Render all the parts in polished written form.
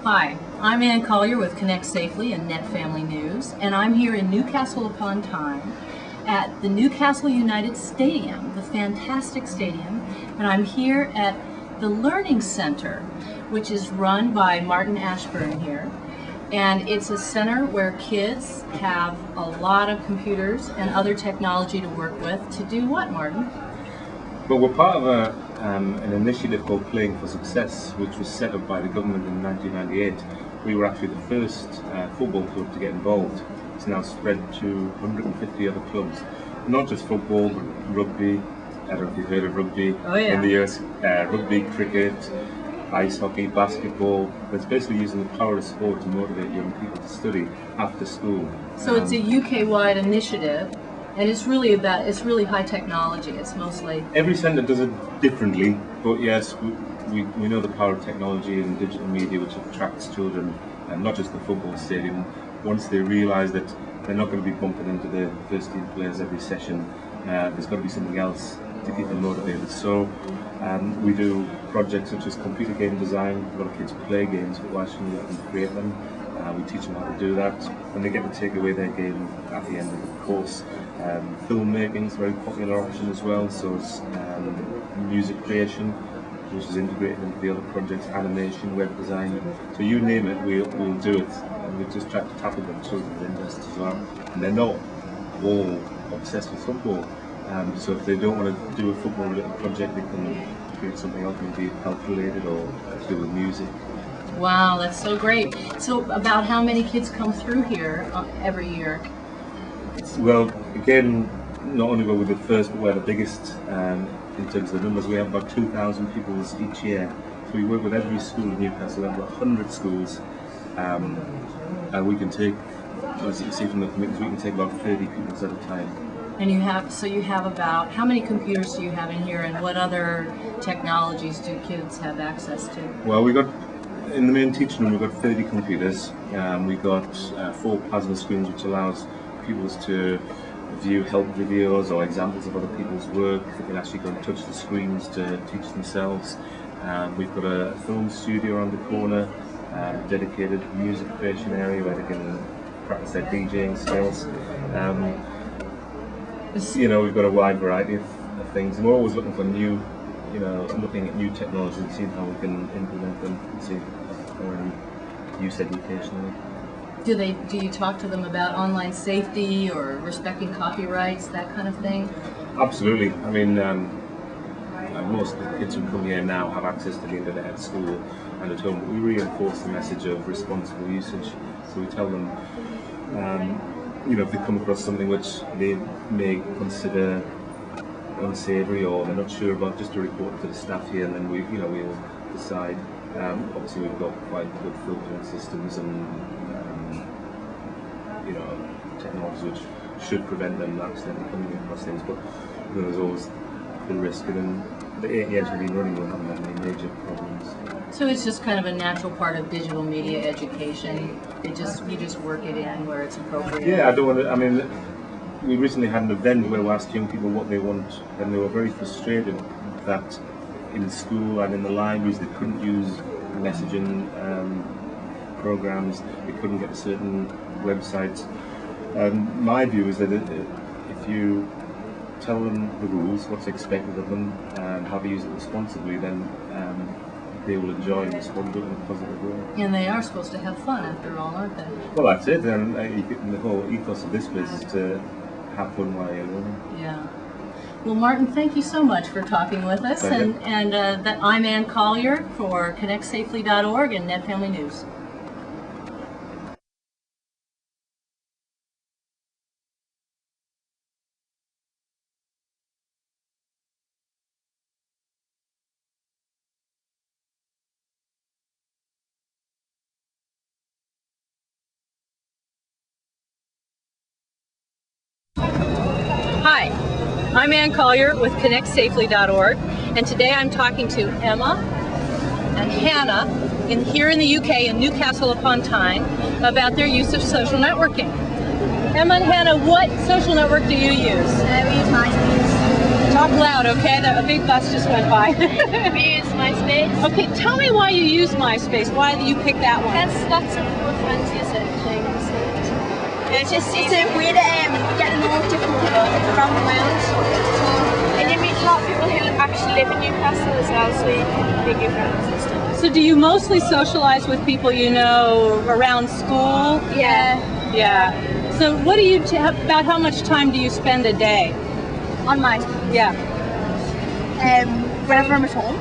Hi, I'm Ann Collier with Connect Safely and Net Family News, and I'm here in Newcastle upon Tyne at the Newcastle United Stadium, the fantastic stadium, and I'm here at the Learning Center, which is run by Martin Ashburn here. And it's a center where kids have a lot of computers and other technology to work with to do what, Martin? Well, we're part of an initiative called Playing for Success, which was set up by the government in 1998. We were actually the first football club to get involved. It's now spread to 150 other clubs, not just football, but rugby. I don't know if you've heard of rugby. Oh, yeah. In the US, rugby, cricket, ice hockey, basketball. It's basically using the power of sport to motivate young people to study after school. So it's a UK-wide initiative, and it's really high technology. It's mostly... Every centre does it differently, but yes, we know the power of technology and digital media, which attracts children, and not just the football stadium. Once they realise that they're not going to be bumping into the first team players every session, there's got to be something else to keep them motivated. So we do projects such as computer game design. A lot of kids play games, but why shouldn't we let them create them? We teach them how to do that, and they get to take away their game at the end of the course. Filmmaking is a very popular option as well, so it's music creation, which is integrated into the other projects, animation, web design. So you name it, we'll do it. And we just try to tap into the children's interest as well. And they're not all obsessed with football. So if they don't want to do a football-related project, they can create something else, maybe health-related or to do with music. Wow, that's so great. So about how many kids come through here every year? Well, again, not only were we the first, but we're the biggest in terms of the numbers. We have about 2,000 pupils each year. So we work with every school in Newcastle. We have about 100 schools. And we can take, as you can see from the committees, we can take about 30 pupils at a time. And you have about, how many computers do you have in here, and what other technologies do kids have access to? Well, in the main teaching room, we've got 30 computers. We've got 4 plasma screens, which allows pupils to view help videos or examples of other people's work. They can actually go and touch the screens to teach themselves. We've got a film studio around the corner, dedicated music creation area where they can practice their DJing skills. We've got a wide variety of things, and we're always looking for looking at new technologies and seeing how we can implement them and see use educationally. Do you talk to them about online safety or respecting copyrights, that kind of thing? Absolutely. I mean, most of the kids who come here now have access to the internet at school and at home, but we reinforce the message of responsible usage. So we tell them, if they come across something which they may consider unsavoury or they're not sure about, just to report it to the staff here, and then we'll decide. Obviously, we've got quite good filtering systems and technology which should prevent them accidentally coming across things, but there's always the risk, and in the 8 years we've been running, we haven't had any major problems. So it's just kind of a natural part of digital media education. You just work it in where it's appropriate. Yeah, we recently had an event where we asked young people what they want, and they were very frustrated that in school and in the libraries they couldn't use messaging programs, they couldn't get to certain websites. My view is that if you tell them the rules, what's expected of them, and how to use it responsibly, then they will enjoy and respond to it in a positive way. And they are supposed to have fun after all, aren't they? Well, that's it. And the whole ethos of this place is to have fun while you're learning. Yeah. Well, Martin, thank you so much for talking with us. I'm Ann Collier for ConnectSafely.org and Net Family News. Hi, I'm Ann Collier with ConnectSafely.org, and today I'm talking to Emma and Hannah here in the UK in Newcastle upon Tyne about their use of social networking. Emma and Hannah, what social network do you use? We use MySpace. Talk loud, okay? A big bus just went by. We use MySpace. Okay, tell me why you use MySpace. Why do you pick that one? Because lots of cool friends use it. Things. It's a way to get to know different people around the world. And you meet a lot of people who actually live in Newcastle as well, so you can make new friends and stuff. So do you mostly socialize with people you know around school? Yeah. Yeah. So what do you, about how much time do you spend a day? On MySpace. Yeah. Whenever I'm at home.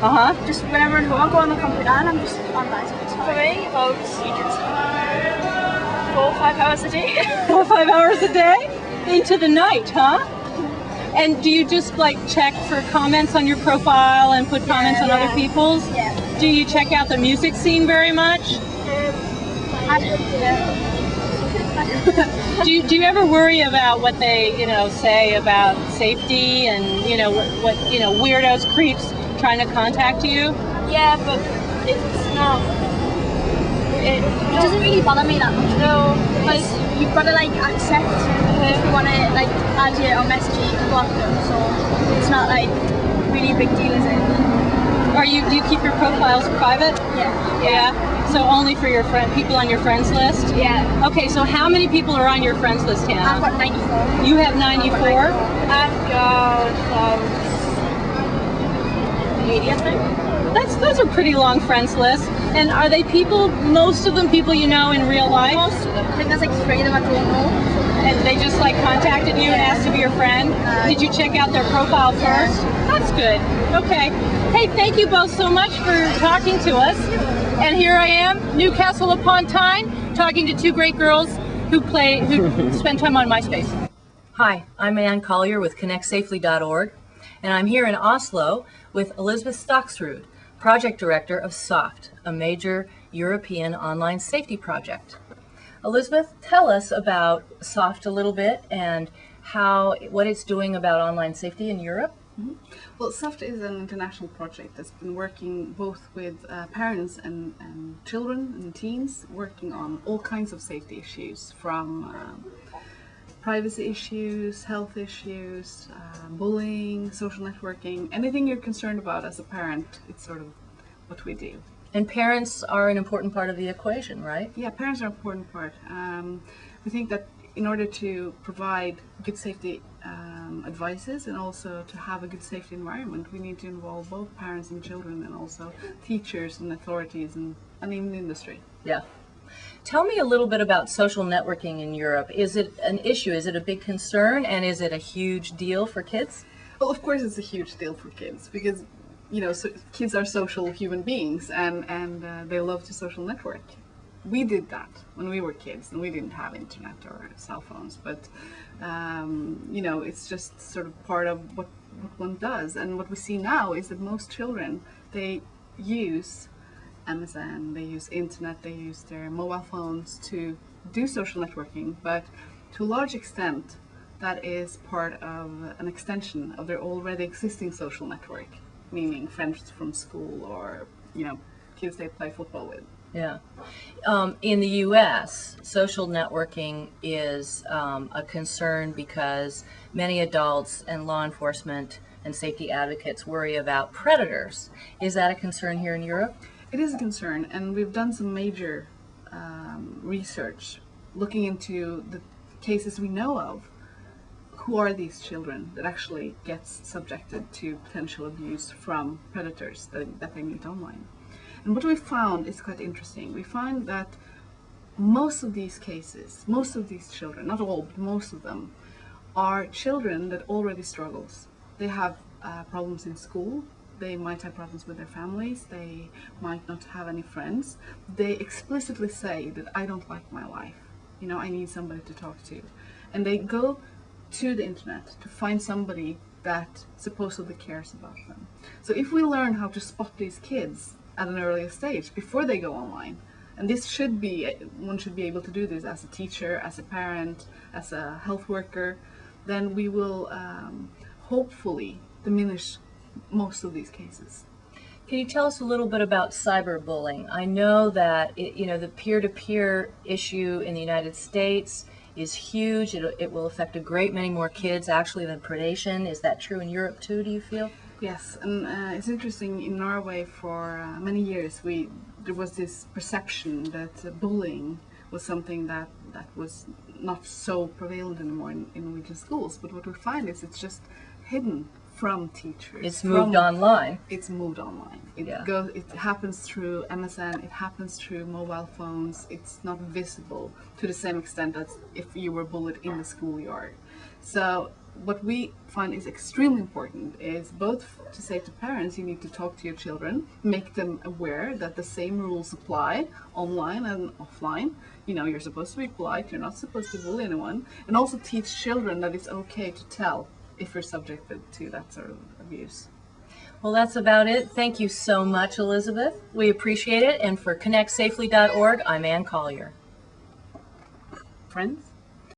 Uh-huh. Just whenever I'm at home, I'll go on the computer and I'm just on MySpace. For me, about 4 or 5 hours a day. 4 or 5 hours a day? Into the night, huh? And do you just like check for comments on your profile and put comments on other people's? Yeah. Do you check out the music scene very much? Do you ever worry about what they, say about safety and, what weirdos, creeps trying to contact you? Yeah, but it's not. It doesn't really bother me that much. No, Because you've got to accept if you want to add you or message you, you can block them. So it's not really a big deal, is it? Do you keep your profiles private? Yeah. Yeah. So only for your people on your friends list? Yeah. Okay, so how many people are on your friends list, Hannah? I've got 94. You have 94? I've got 80, I think. Those are pretty long friends lists. And are they most of them people you know in real life? Most of them. I think there's 3 of them I don't know. And they just contacted you and asked to be your friend? Did you check out their profile first? That's good. Okay. Hey, thank you both so much for talking to us. And here I am, Newcastle upon Tyne, talking to 2 great girls who spend time on MySpace. Hi, I'm Ann Collier with ConnectSafely.org, and I'm here in Oslo with Elizabeth Stocksrud, Project Director of SOFT, a major European online safety project. Elizabeth, tell us about SOFT a little bit and what it's doing about online safety in Europe. Mm-hmm. Well, SOFT is an international project that's been working both with parents and children and teens, working on all kinds of safety issues, from privacy issues, health issues, bullying, social networking, anything you're concerned about as a parent. It's sort of what we do. And parents are an important part of the equation, right? Yeah, parents are an important part. We think that in order to provide good safety advices and also to have a good safety environment, we need to involve both parents and children and also teachers and authorities and even the industry. Yeah. Tell me a little bit about social networking in Europe. Is it an issue? Is it a big concern? And is it a huge deal for kids? Well, of course it's a huge deal for kids because kids are social human beings and they love to social network. We did that when we were kids and we didn't have internet or cell phones, but it's just sort of part of what one does. And what we see now is that most children, they use MSN, they use internet, they use their mobile phones to do social networking, but to a large extent that is part of an extension of their already existing social network, meaning friends from school or kids they play football with. Yeah. In the U.S., social networking is a concern because many adults and law enforcement and safety advocates worry about predators. Is that a concern here in Europe? It is a concern, and we've done some major research looking into the cases we know of. Who are these children that actually gets subjected to potential abuse from predators that they meet online? And what we found is quite interesting. We find that most of these cases, most of these children, not all, but most of them, are children that already struggles. They have problems in school. They might have problems with their families. They might not have any friends. They explicitly say that I don't like my life. I need somebody to talk to. And they go to the internet to find somebody that supposedly cares about them. So if we learn how to spot these kids at an earlier stage before they go online, and one should be able to do this as a teacher, as a parent, as a health worker, then we will hopefully diminish most of these cases. Can you tell us a little bit about cyberbullying? I know that the peer-to-peer issue in the United States is huge. It will affect a great many more kids actually than predation. Is that true in Europe too, do you feel? Yes, and it's interesting, in Norway for many years there was this perception that bullying was something that was not so prevalent anymore in Norwegian schools. But what we find is it's just hidden from teachers. It's moved online. It's moved online. It happens through MSN, it happens through mobile phones. It's not visible to the same extent as if you were bullied in the schoolyard. So what we find is extremely important is both to say to parents, you need to talk to your children, make them aware that the same rules apply online and offline. You know, you're supposed to be polite, you're not supposed to bully anyone, and also teach children that it's okay to tell if you're subjected to that sort of abuse. Well, that's about it. Thank you so much, Elizabeth. We appreciate it. And for connectsafely.org, I'm Ann Collier. Friends?